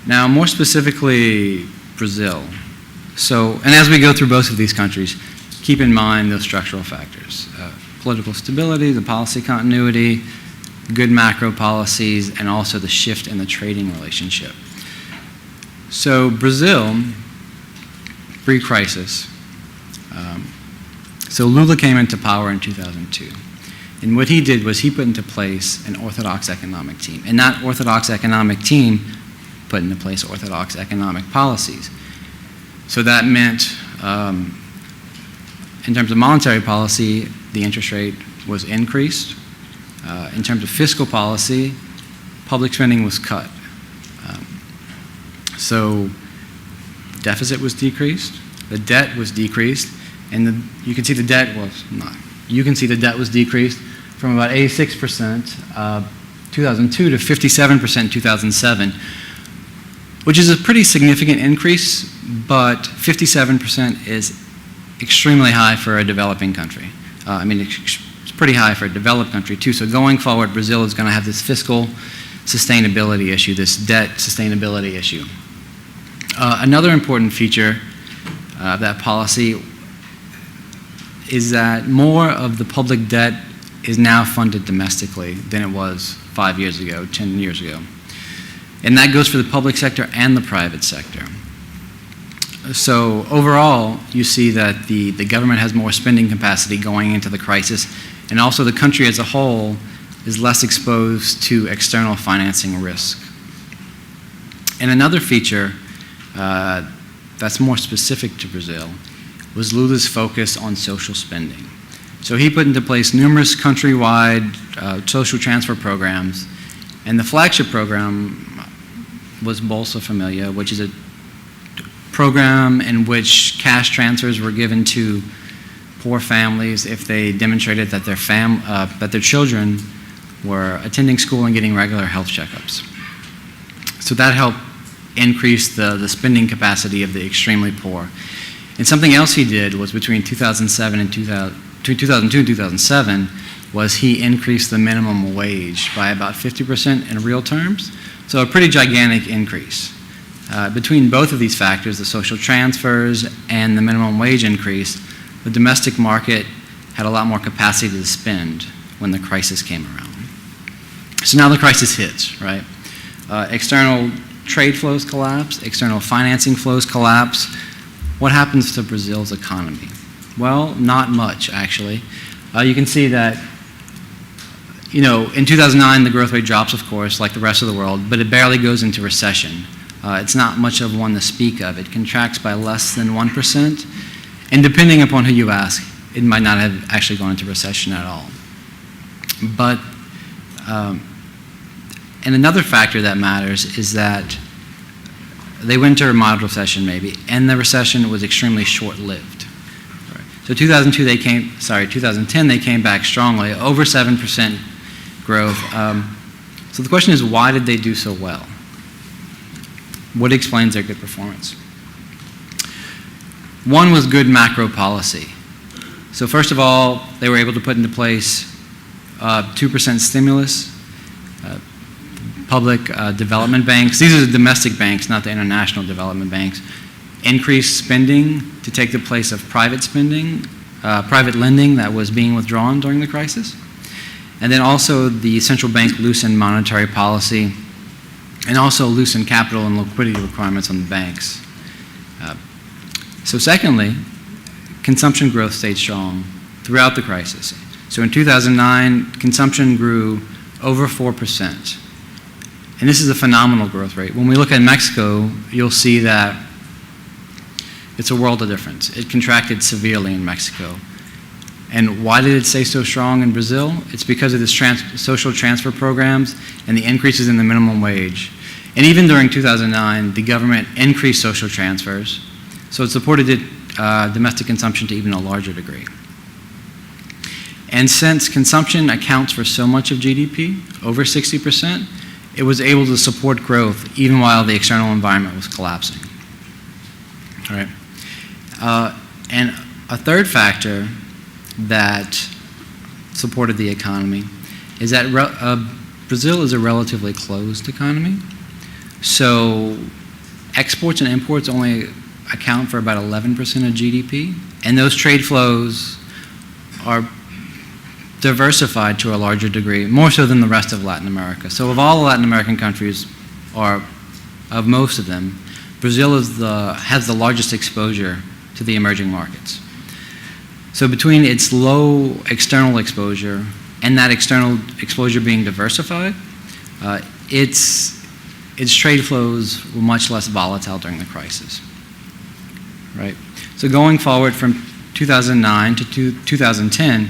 Now, more specifically, Brazil. So, and as we go through both of these countries, keep in mind those structural factors. Political stability, the policy continuity, good macro policies, and also the shift in the trading relationship. So Brazil, pre-crisis, so Lula came into power in 2002. And what he did was he put into place an orthodox economic team. And that orthodox economic team put into place orthodox economic policies. So that meant, in terms of monetary policy, the interest rate was increased. In terms of fiscal policy, public spending was cut. So deficit was decreased, the debt was decreased, and you can see the debt was decreased from about 86% 2002 to 57% 2007, which is a pretty significant increase, but 57% is extremely high for a developing country. It's pretty high for a developed country too. So going forward, Brazil is going to have this fiscal sustainability issue, this debt sustainability issue. Another important feature of that policy is that more of the public debt is now funded domestically than it was 5 years ago, 10 years ago. And that goes for the public sector and the private sector. So overall, you see that the government has more spending capacity going into the crisis, and also the country as a whole is less exposed to external financing risk. And another feature that's more specific to Brazil was Lula's focus on social spending. So he put into place numerous countrywide social transfer programs, and the flagship program was Bolsa Familia, which is a program in which cash transfers were given to poor families if they demonstrated that their children were attending school and getting regular health checkups. So that helped increase the spending capacity of the extremely poor. And something else he did was between 2002 and 2007 was he increased the minimum wage by about 50% in real terms. So a pretty gigantic increase. Between both of these factors, the social transfers and the minimum wage increase, the domestic market had a lot more capacity to spend when the crisis came around. So now the crisis hits, right? External trade flows collapse, external financing flows collapse. What happens to Brazil's economy? Well, not much, actually. You can see that, in 2009, the growth rate drops, of course, like the rest of the world, but it barely goes into recession. It's not much of one to speak of. It contracts by less than 1%, and depending upon who you ask, it might not have actually gone into recession at all. But, and another factor that matters is that they went into a mild recession maybe, and the recession was extremely short-lived. So 2010 they came back strongly, over 7% growth. So the question is, why did they do so well? What explains their good performance? One was good macro policy. So first of all, they were able to put into place 2% stimulus, public development banks. These are the domestic banks, not the international development banks. Increased spending to take the place of private spending, private lending that was being withdrawn during the crisis. And then also the central bank loosened monetary policy and also loosened capital and liquidity requirements on the banks. So secondly, consumption growth stayed strong throughout the crisis. So in 2009, consumption grew over 4%. And this is a phenomenal growth rate. When we look at Mexico, you'll see that it's a world of difference. It contracted severely in Mexico. And why did it stay so strong in Brazil? It's because of this social transfer programs and the increases in the minimum wage. And even during 2009, the government increased social transfers, so it supported domestic consumption to even a larger degree. And since consumption accounts for so much of GDP, over 60%, it was able to support growth even while the external environment was collapsing. All right. And a third factor that supported the economy is that Brazil is a relatively closed economy. So exports and imports only account for about 11% of GDP, and those trade flows are diversified to a larger degree, more so than the rest of Latin America. So of all the Latin American countries, or of most of them, Brazil has the largest exposure to the emerging markets. So between its low external exposure and that external exposure being diversified, its trade flows were much less volatile during the crisis, right? So going forward from 2009 to 2010,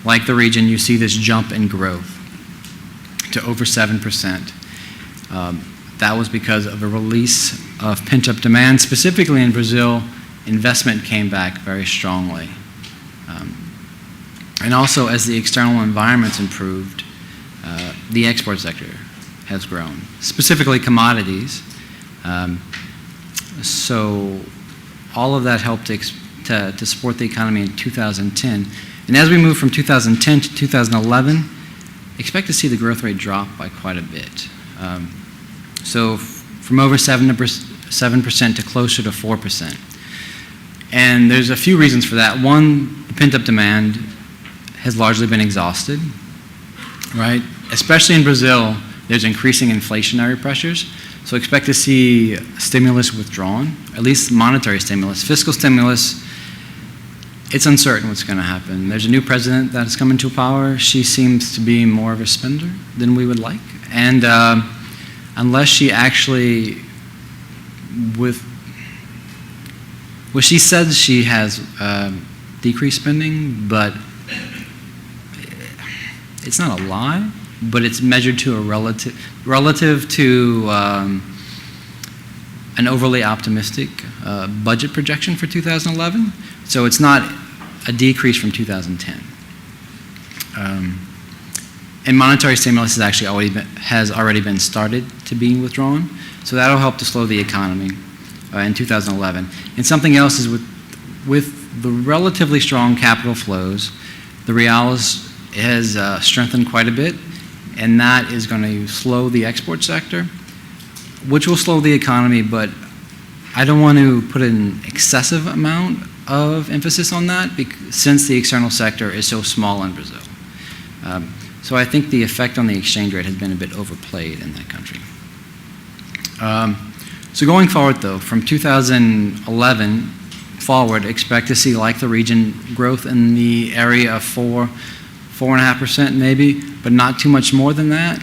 like the region, you see this jump in growth to over 7%. That was because of a release of pent-up demand. Specifically in Brazil, investment came back very strongly. And also, as the external environment's improved, the export sector has grown, specifically commodities. So all of that helped to support the economy in 2010. And as we move from 2010 to 2011, expect to see the growth rate drop by quite a bit. So from over 7% to closer to 4%. And there's a few reasons for that. One, the pent-up demand has largely been exhausted, right? Especially in Brazil, there's increasing inflationary pressures. So expect to see stimulus withdrawn, at least monetary stimulus. Fiscal stimulus, it's uncertain what's going to happen. There's a new president that has come into power. She seems to be more of a spender than we would like. And unless she actually, she says she has decreased spending, but it's not a lie, but it's measured to a relative to an overly optimistic budget projection for 2011. So it's not a decrease from 2010. And monetary stimulus has already been started to be withdrawn. So that'll help to slow the economy in 2011. And something else is with the relatively strong capital flows, the real has strengthened quite a bit, and that is going to slow the export sector, which will slow the economy, but I don't want to put an excessive amount of emphasis on that since the external sector is so small in Brazil. So I think the effect on the exchange rate has been a bit overplayed in that country. So going forward, though, from 2011 forward, expect to see, like the region, growth in the area of 4.5% maybe, but not too much more than that.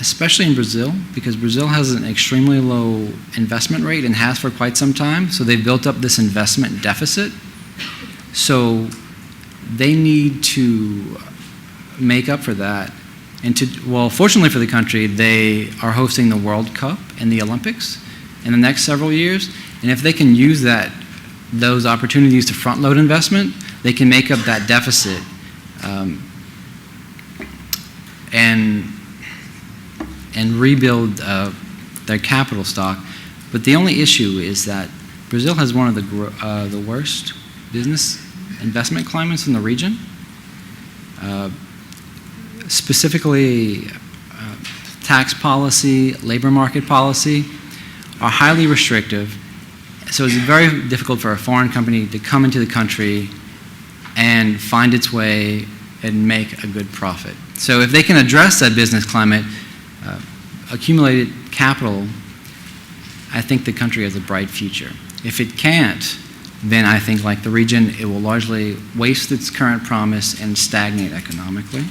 Especially in Brazil, because Brazil has an extremely low investment rate and has for quite some time, so they've built up this investment deficit. So they need to make up for that. And fortunately for the country, they are hosting the World Cup and the Olympics in the next several years. And if they can use those opportunities to front-load investment, they can make up that deficit and rebuild their capital stock. But the only issue is that Brazil has one of the worst business investment climates in the region. Specifically, tax policy, labor market policy are highly restrictive. So it's very difficult for a foreign company to come into the country and find its way and make a good profit. So if they can address that business climate, accumulated capital, I think the country has a bright future. If it can't, then I think, like the region, it will largely waste its current promise and stagnate economically.